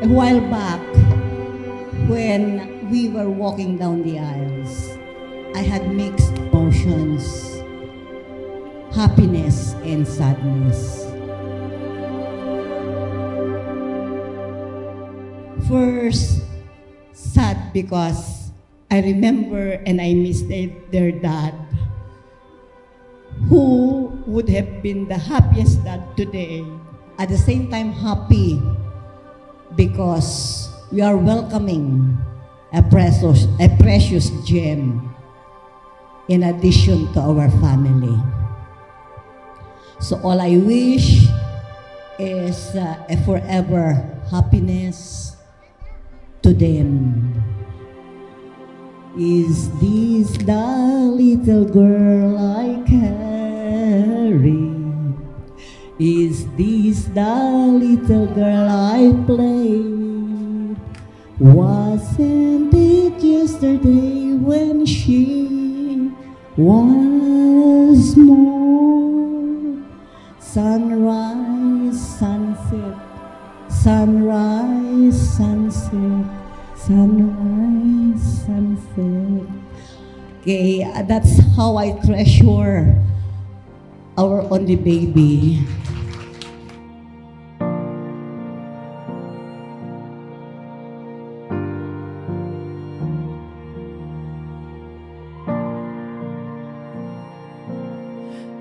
A while back, when we were walking down the aisles, I had mixed emotions, happiness and sadness. First, sad because I remember and I miss their dad, who would have been the happiest dad today. At the same time, happy because we are welcoming a precious gem in addition to our family. So all I wish is a forever happiness to them. Is this the little girl I carry? Is this the little girl I played? Wasn't it yesterday when she was more? Sunrise, sunset, sunrise, sunset, sunrise, sunset. Okay, that's how I treasure our only baby.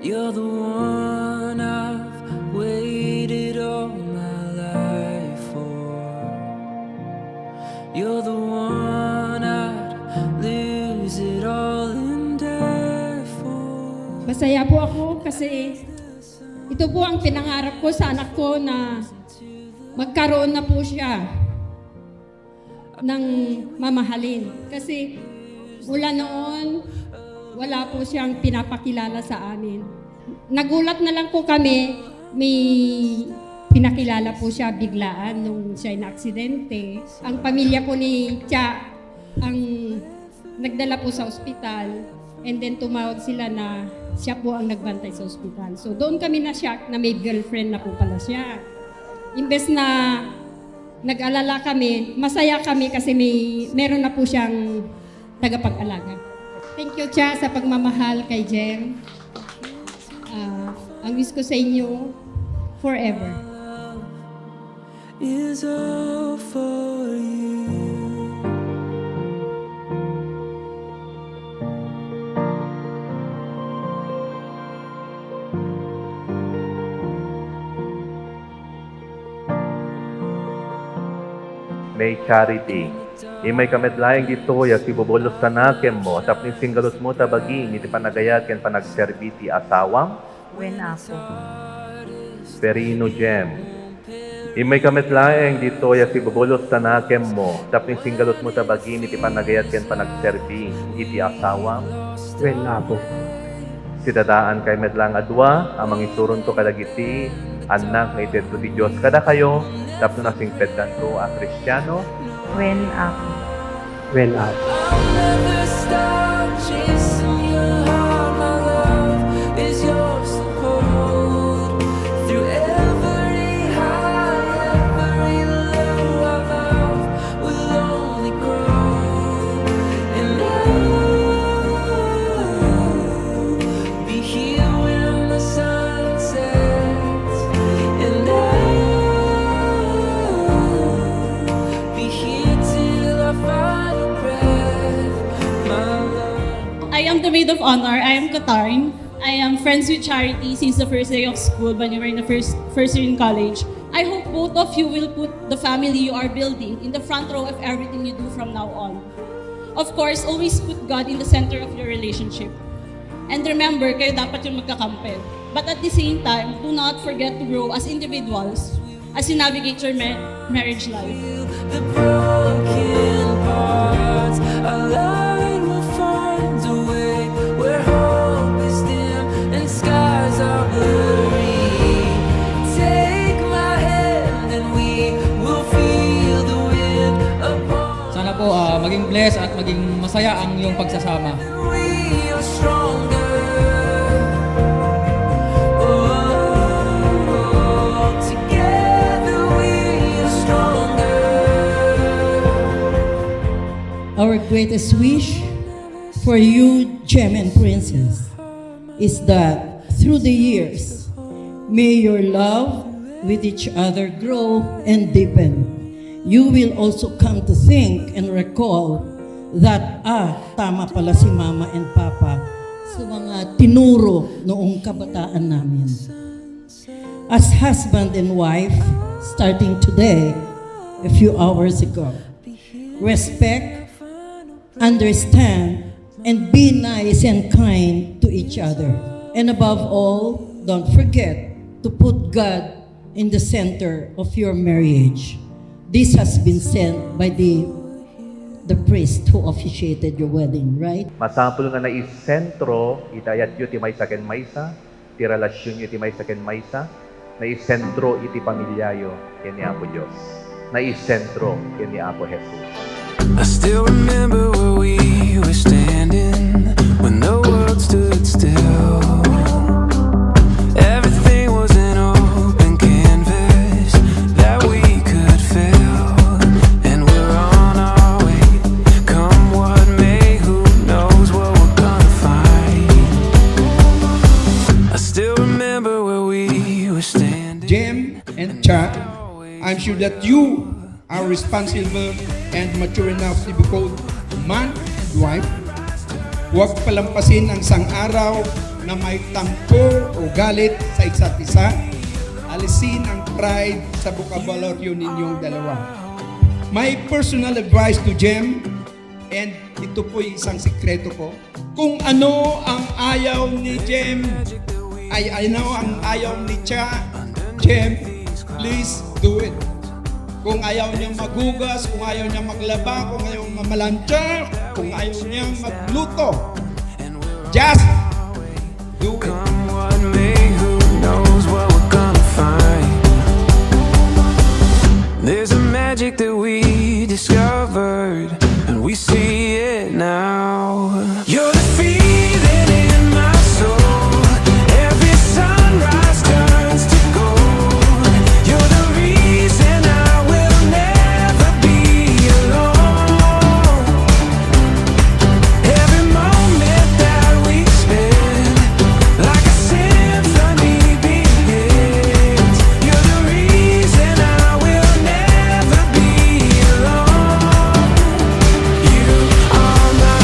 You're the one I've waited all my life for. You're the one I'd lose it all and die for. Masaya po ako kasi ito po ang pinangarap ko sa anak ko na magkaroon na po siya ng mamahalin. Kasi mula noon, wala po siyang pinapakilala sa amin. Nagulat na lang po kami, may pinakilala po siya biglaan nung siya na-aksidente. Ang pamilya po ni Tia ang nagdala po sa ospital and then tumawag sila na siya po ang nagbantay sa ospital. So doon kami na-shock na may girlfriend na po pala siya. Imbes na nag-alala kami, masaya kami kasi meron na po siyang tagapag-alaga. Thank you, Tia, sa pagmamahal kay Jem. Ang wish ko sa inyo, forever. Is all for you. May charity. Imay kamedlayang dito, yak ibubulos tanakem mo, tapos singgalot mo tabagi, iti panagayat ken panagserbiti asawam, When ako. Perino Gem. Imay kamedlayang dito, yak ibubulos tanakem mo, tapos singgalot mo tabagi, iti panagayat ken panagserbi, iti asawam, When ako. si dadaan kay medlang adwa, amang isuron to kadagiti, anak na iteto di Diyos kada kayo, tapos nasingped kanto a Kristiyano, When ako. When ako. I'll never stop chasing your heart. My love is yours to hold. Through every high, every low, our love will only grow. And I'll be here when the sun sets. And I'll be here till I find a breath. My love. I am the maid of honor. I am Katarn. I am friends with Charity since the first day of school when we were in the first year in college. I hope both of you will put the family you are building in the front row of everything you do from now on. Of course, always put God in the center of your relationship. And remember, kayo dapat yung magkakampi. But at the same time, do not forget to grow as individuals as you navigate your marriage life. The broken parts align, will find a way where hope is dim and skies are blurry. Take my hand and we will feel the wind upon. Sana po maging blessed at maging masaya ang iyong pagsasama. We are stronger. Oh, together we are stronger. greatest wish for you, Gem and Princess, is that through the years, may your love with each other grow and deepen. You will also come to think and recall that, tama pala si Mama and Papa sa mga tinuro noong kabataan namin. As husband and wife, starting today, a few hours ago, respect, understand, and be nice and kind to each other. And above all, don't forget to put God in the center of your marriage. This has been said by the priest who officiated your wedding, right? Masapul nga na isentro, idayat yu ti may saken maysa, ti relasyon yu ti may saken maysa, na isentro iti pamilyayo, yan ni Apo Diyos. Na isentro, yan ni Apo Jesus. I still remember where we were standing when the world stood still. Everything was an open canvas that we could fill, and we're on our way. Come what may, who knows what we're gonna find. I still remember where we were standing. Gem and Cha, I'm sure that you are responsible and mature enough to be called man and wife. Huwag palampasin ang isang araw na may tampo o galit sa isa't isa. Alisin ang pride sa bokabularyo ninyong dalawa. My personal advice to Gem, and ito po yung isang sikreto ko, kung ano ang ayaw ni Gem, ay ano ang ayaw ni Cha, Gem, please do it. Kung ayaw niyang maghugas, kung ayaw niyang maglaba, kung ayaw niyang mamalansya, kung ayaw niyang magluto, just do it. Come what may, who knows what we're gonna find. There's a magic that we discovered, and we see it now. You're the feeling in my soul. Every sunrise turns to gold. You're the reason I will never be alone. Every moment that we spend, like a symphony begins. You're the reason I will never be alone. You are my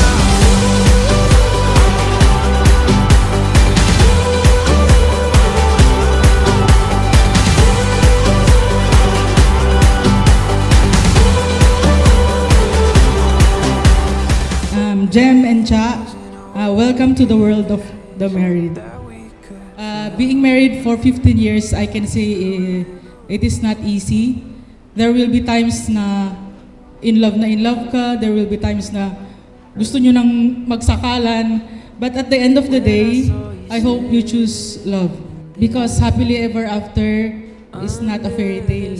Gem and Cha, welcome to the world of the married. Being married for 15 years, I can say it is not easy. There will be times na in love ka. There will be times na gusto nyo nang magsakalan. But at the end of the day, I hope you choose love. Because happily ever after is not a fairy tale.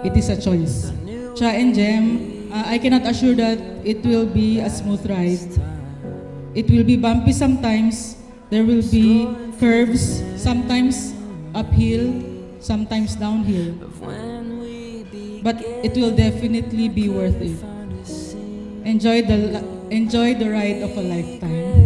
It is a choice. Cha and Gem, I cannot assure that it will be a smooth ride. It will be bumpy sometimes. There will be curves, sometimes uphill, sometimes downhill. But it will definitely be worth it. Enjoy the ride of a lifetime.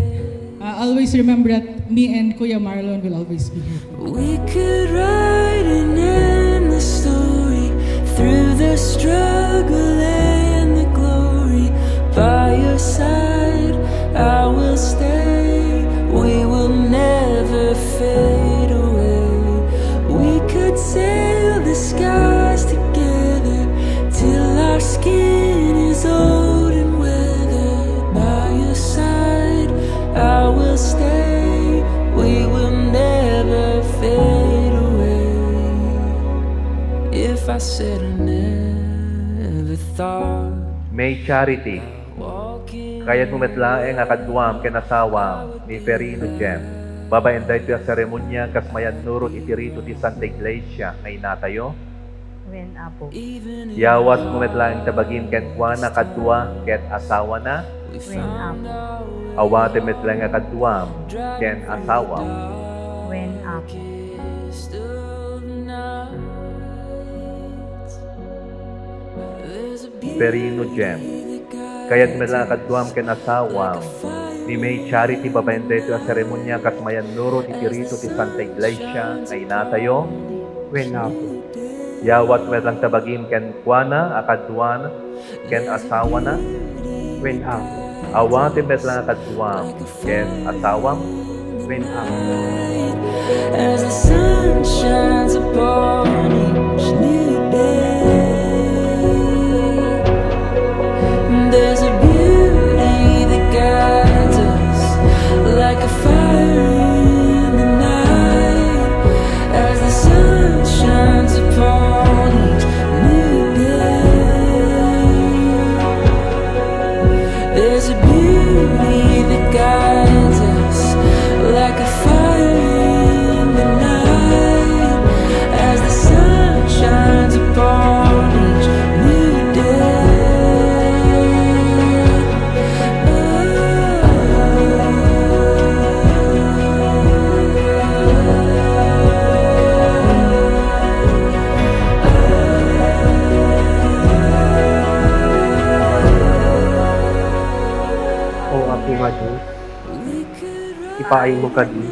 Always remember that me and Kuya Marlon will always be here. We could write an endless story through the struggle and the glory. By your side, I will stay. We will never fade away. We could sail the skies together till our skin is old and weathered. By your side, I will stay. We will never fade away. If I said I never thought. May charity. Kaya't mumetlaeng akadwam kenasawam ni Perino Gem. Babaenday ti seremonya kasmayan nurut itirito ti Santa Iglesia ngay natayo. Wen Apo. Yawas mumetlaeng tabagin ken kuana kadwa ket asawa na. Wen Apo. Awate metlaeng akadwam ken asawam. Wen Apo. Perino Gem. Kaya't medlang kaduam ken asawam, ni may charity babende ito ang seremonya kasmayan nuro ti tirito ti Santa Iglesia na inatayo. When apo. Yawat medlang tabagin ken kuana, akaduan, ken asawa na. When apo. Awatin medlang kaduam ken asawam. When apo. As the sun shines upon each new day, there's a beauty that guides us like a fire in the night. As the sun shines upon each new day, there's a beauty that guides us like a fire in the night. As the sun shines upon each new day. O aking nga Diyos, ipaay mo kadi,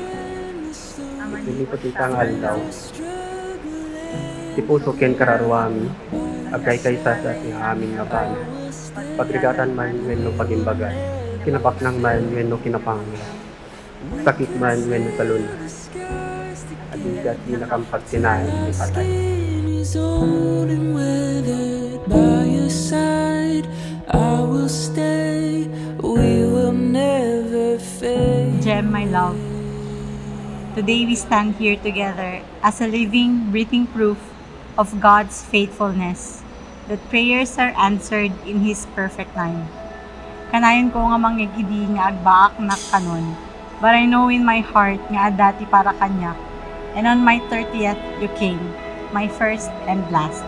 ipilipot itang aldaw, tipuso ken kararwami, agkay kaysa sa amin nga bali, pagrigatan man wenno pagimbagan, kinapaknang man wenno kinapangla, sakit man wenno salunas, adigat di nakampagtinayan ni patay. Is old and weathered by your side. I will stay. We will never fade. Jem, my love. Today we stand here together as a living, breathing proof of God's faithfulness, that prayers are answered in His perfect time. Kanayon ko nga mangyagidi nga agbaak na kanon, but I know in my heart nga adati para kanya, and on my 30th you came, my first and last.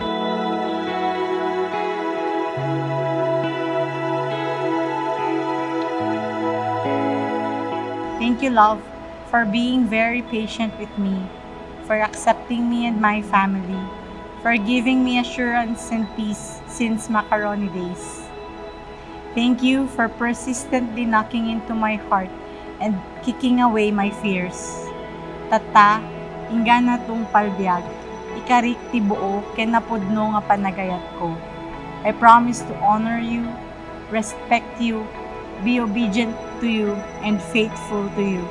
Thank you, love, for being very patient with me, for accepting me and my family, for giving me assurance and peace since macaroni days. Thank you for persistently knocking into my heart and kicking away my fears. Tata, ingana tong palbiag, ikarik ti buo ken napudno nga panagayat ko. I promise to honor you, respect you, be obedient to you, and faithful to you.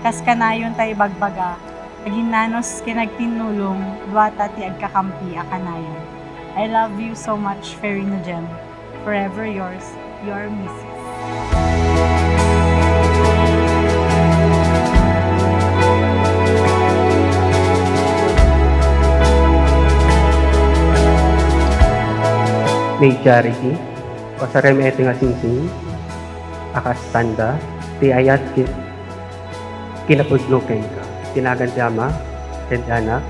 Kas kanayon tay bagbaga, aginanos kinagtinulong, duwata ti agkakampi a kanayon. I love you so much, Ferino Jem. Forever yours, your Mrs. May charity, pasarem ete nga singsing, akas tanda, ti ayat kinapudlo ken ka, tinagan ti ama, ken ti anak,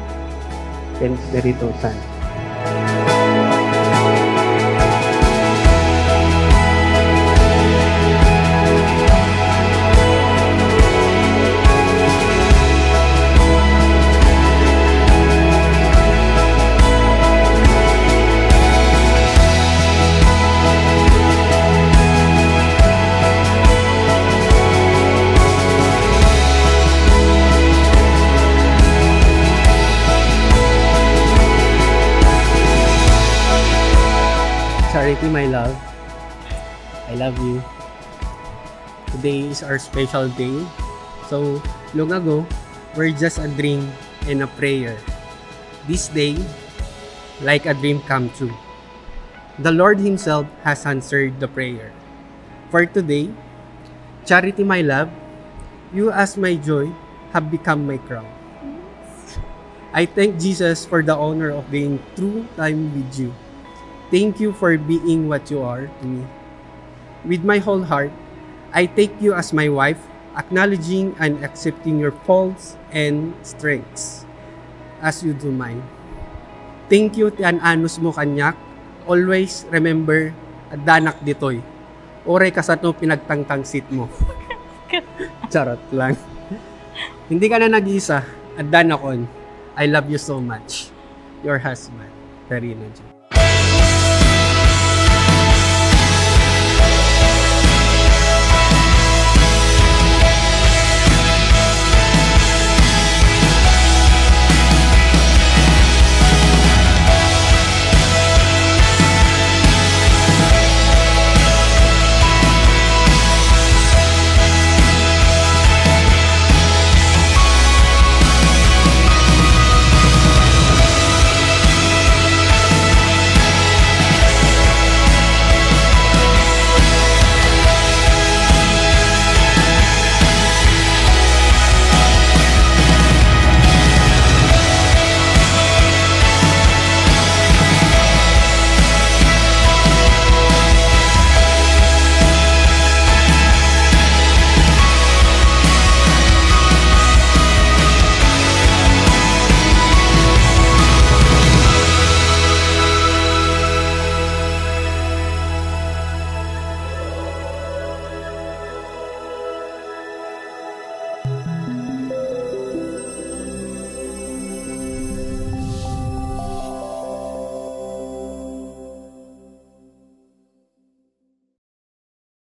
ken Espiritu Santo. Charity, my love, I love you. Today is our special day. So, long ago, we're just a dream and a prayer. This day, like a dream come true. The Lord Himself has answered the prayer. For today, Charity, my love, you as my joy have become my crown. I thank Jesus for the honor of being true time with you. Thank you for being what you are to me. With my whole heart, I take you as my wife, acknowledging and accepting your faults and strengths as you do mine. Thank you ti an-anus mo kanyak. Always remember, adanak ditoy. Oray kasano pinagtangtangsit mo. Charot lang. Hindi ka na nag-isa. Adanak on. I love you so much. Your husband, Ferino Jem.